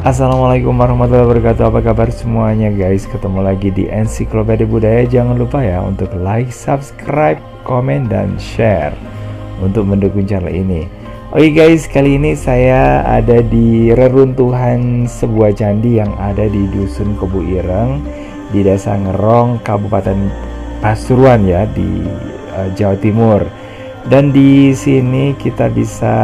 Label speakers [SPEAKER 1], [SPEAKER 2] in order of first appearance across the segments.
[SPEAKER 1] Assalamualaikum warahmatullahi wabarakatuh. Apa kabar semuanya guys? Ketemu lagi di Ensiklopedia Budaya. Jangan lupa ya untuk like, subscribe, komen, dan share untuk mendukung channel ini. Oke guys, kali ini saya ada di reruntuhan sebuah candi yang ada di Dusun Kebu Ireng di Desa Ngerong, Kabupaten Pasuruan ya, di Jawa Timur. Dan di sini kita bisa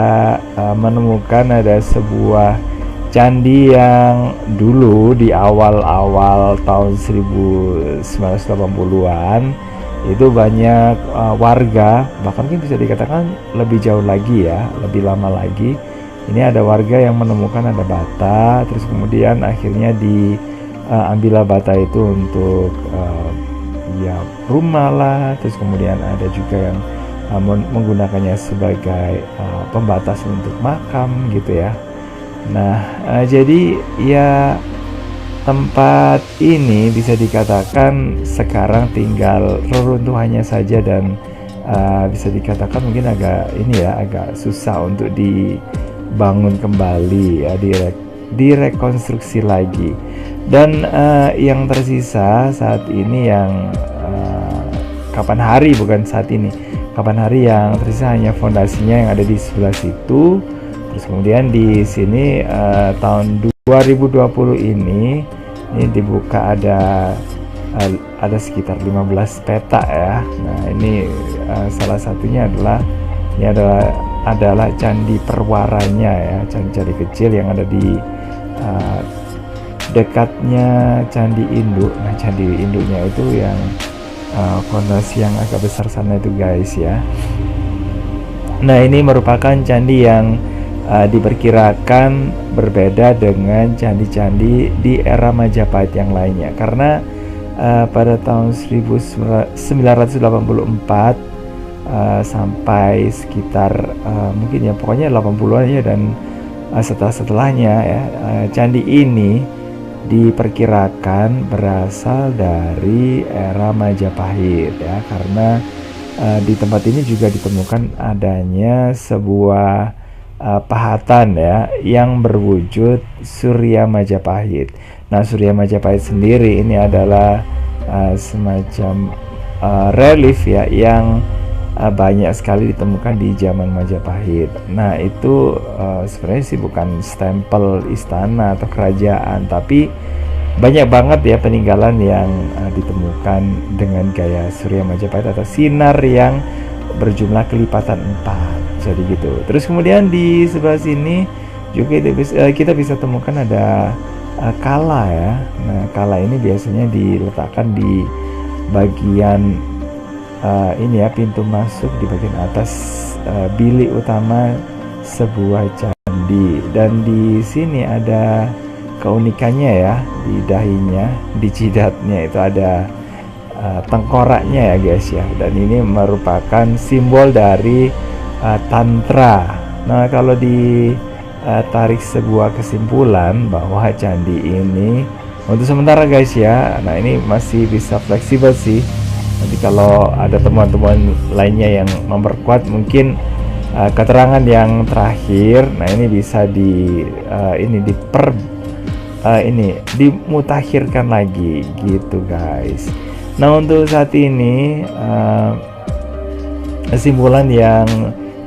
[SPEAKER 1] menemukan ada sebuah candi yang dulu di awal-awal tahun 1980-an itu banyak warga, bahkan mungkin bisa dikatakan lebih jauh lagi ya, lebih lama lagi. Ini ada warga yang menemukan ada bata, terus kemudian akhirnya diambillah bata itu untuk ya rumah lah, terus kemudian ada juga yang menggunakannya sebagai pembatas untuk makam gitu ya. Nah, jadi ya tempat ini bisa dikatakan sekarang tinggal reruntuhannya saja dan bisa dikatakan mungkin agak agak susah untuk dibangun kembali ya, direkonstruksi lagi. Dan yang tersisa saat ini yang kapan hari yang tersisa hanya fondasinya yang ada di sebelah situ. Terus kemudian di sini tahun 2020 ini dibuka ada sekitar 15 peta ya. Nah, ini salah satunya adalah candi perwaranya ya, candi kecil yang ada di dekatnya candi induk. Nah, candi induknya itu yang fondasi yang agak besar sana itu guys ya. Nah, ini merupakan candi yang diperkirakan berbeda dengan candi-candi di era Majapahit yang lainnya, karena pada tahun 1984 sampai sekitar mungkin ya pokoknya 80-an ya, dan setelahnya ya, candi ini diperkirakan berasal dari era Majapahit ya, karena di tempat ini juga ditemukan adanya sebuah pahatan ya yang berwujud Surya Majapahit. Nah, Surya Majapahit sendiri ini adalah semacam relief ya yang banyak sekali ditemukan di zaman Majapahit. Nah, itu sebenarnya sih bukan stempel istana atau kerajaan, tapi banyak banget ya peninggalan yang ditemukan dengan gaya Surya Majapahit atau sinar yang berjumlah kelipatan 4, jadi gitu. Terus kemudian di sebelah sini juga kita bisa temukan ada kala ya. Nah, kala ini biasanya diletakkan di bagian ini ya, pintu masuk di bagian atas bilik utama sebuah candi. Dan di sini ada keunikannya ya, di dahinya, di jidatnya itu ada tengkoraknya ya guys ya, dan ini merupakan simbol dari tantra. Nah, kalau ditarik sebuah kesimpulan bahwa candi ini untuk sementara guys ya, nah ini masih bisa fleksibel sih. Nanti kalau ada temuan-temuan lainnya yang memperkuat mungkin keterangan yang terakhir, nah ini bisa dimutakhirkan lagi gitu guys. Nah, untuk saat ini kesimpulan yang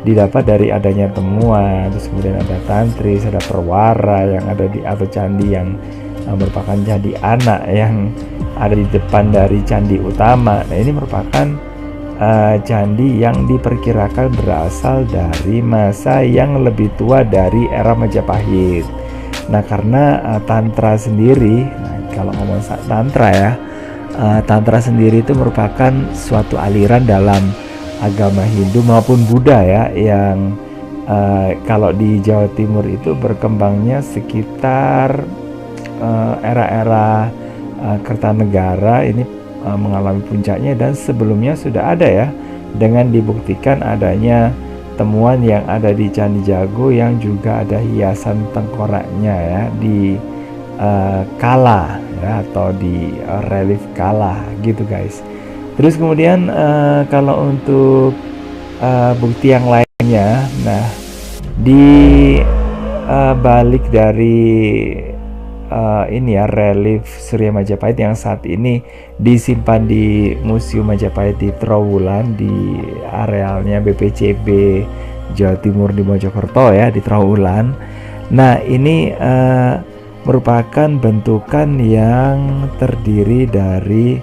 [SPEAKER 1] didapat dari adanya temuan, terus kemudian ada tantris, ada perwara yang ada di atau candi yang merupakan candi anak yang ada di depan dari candi utama. Nah, ini merupakan candi yang diperkirakan berasal dari masa yang lebih tua dari era Majapahit. Nah, karena tantra sendiri, nah kalau ngomong tantra ya, tantra sendiri itu merupakan suatu aliran dalam agama Hindu maupun Buddha ya, yang kalau di Jawa Timur itu berkembangnya sekitar era-era Kertanegara ini mengalami puncaknya, dan sebelumnya sudah ada ya, dengan dibuktikan adanya temuan yang ada di Candi Jago yang juga ada hiasan tengkoraknya ya di kala ya, atau di relief kala gitu guys. Terus kemudian kalau untuk bukti yang lainnya, nah di balik dari ini ya, relief Surya Majapahit yang saat ini disimpan di Museum Majapahit di Trawulan, di arealnya BPCB Jawa Timur di Mojokerto ya, di Trawulan. Nah, ini merupakan bentukan yang terdiri dari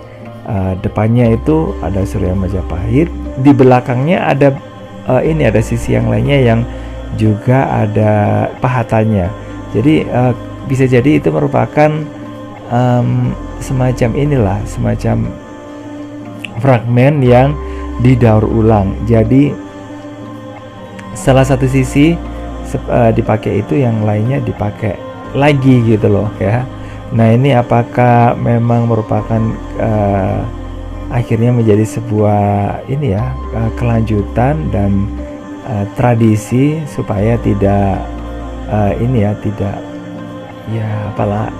[SPEAKER 1] depannya itu ada Surya Majapahit, di belakangnya ada ini ada sisi yang lainnya yang juga ada pahatannya. Jadi bisa jadi itu merupakan semacam inilah, semacam fragmen yang didaur ulang. Jadi salah satu sisi dipakai itu, yang lainnya dipakai lagi gitu loh ya. Nah, ini apakah memang merupakan akhirnya menjadi sebuah ini ya, kelanjutan dan tradisi supaya tidak ini ya, tidak ya apalah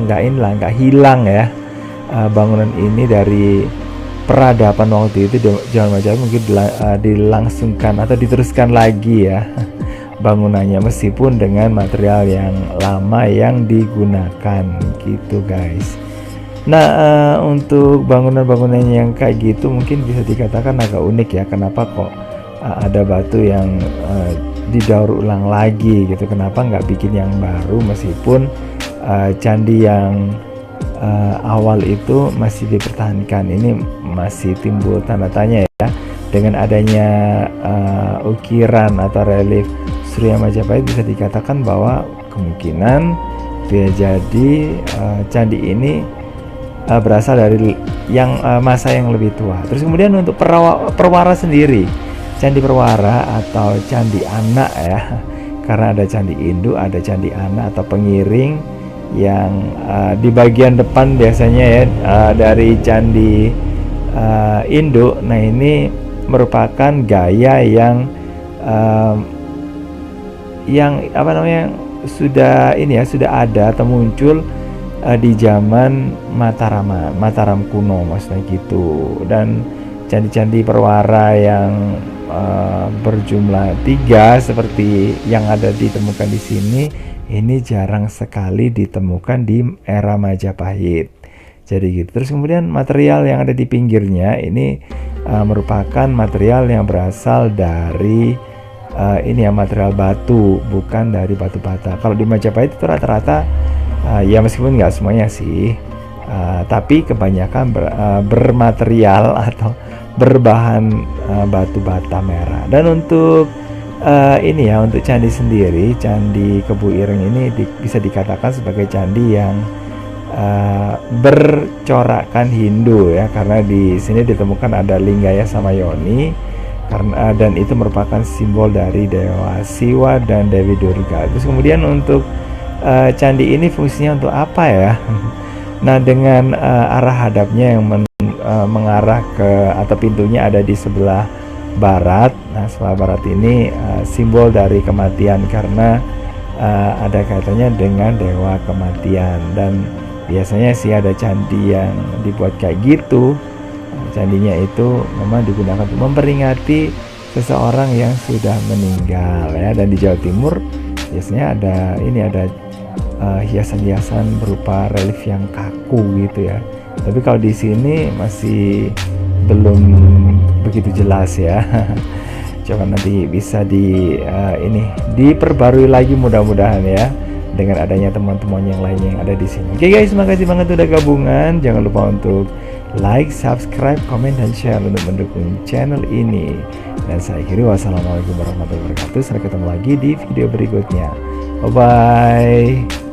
[SPEAKER 1] nggak hilang ya bangunan ini dari peradaban waktu itu. Jalan Majapahit mungkin dilangsungkan atau diteruskan lagi ya bangunannya, meskipun dengan material yang lama yang digunakan gitu guys. Nah, untuk bangunan-bangunan yang kayak gitu mungkin bisa dikatakan agak unik ya, kenapa kok ada batu yang didaur ulang lagi gitu, kenapa nggak bikin yang baru, meskipun candi yang awal itu masih dipertahankan. Ini masih timbul tanda tanya ya, dengan adanya ukiran atau relief Surya Majapahit bisa dikatakan bahwa kemungkinan bisa jadi candi ini berasal dari yang masa yang lebih tua. Terus kemudian untuk Perwara sendiri, Candi Perwara atau Candi Anak ya, karena ada candi induk, ada candi anak atau pengiring yang di bagian depan biasanya ya dari candi induk. Nah, ini merupakan gaya yang apa namanya, sudah ini ya, sudah ada atau muncul di zaman Mataram kuno maksudnya gitu. Dan candi-candi Perwara yang berjumlah 3 seperti yang ada ditemukan di sini, ini jarang sekali ditemukan di era Majapahit. Jadi gitu. Terus kemudian material yang ada di pinggirnya ini merupakan material yang berasal dari ini ya, material batu, bukan dari batu bata. Kalau di Majapahit itu rata-rata ya, meskipun nggak semuanya sih, tapi kebanyakan bermaterial atau berbahan batu bata merah. Dan untuk ini ya, untuk candi sendiri, Candi Kebu Ireng ini bisa dikatakan sebagai candi yang bercorakan Hindu ya, karena di sini ditemukan ada Linggaya Samayoni, karena dan itu merupakan simbol dari Dewa Siwa dan Dewi Durga. Terus kemudian untuk candi ini fungsinya untuk apa ya? Nah, dengan arah hadapnya yang mengarah ke, atau pintunya ada di sebelah barat. Nah, sebelah barat ini simbol dari kematian, karena ada kaitannya dengan dewa kematian. Dan biasanya sih ada candi yang dibuat kayak gitu, candinya itu memang digunakan untuk memperingati seseorang yang sudah meninggal ya. Dan di Jawa Timur biasanya ada hiasan-hiasan berupa relief yang kaku gitu ya. Tapi kalau di sini masih belum begitu jelas ya. Coba nanti bisa diperbarui lagi mudah-mudahan ya, dengan adanya teman-teman yang lainnya yang ada di sini. Oke guys, makasih banget udah gabungan. Jangan lupa untuk like, subscribe, komen, dan share untuk mendukung channel ini. Dan saya akhiri, wassalamualaikum warahmatullahi wabarakatuh. Sampai ketemu lagi di video berikutnya. Bye bye.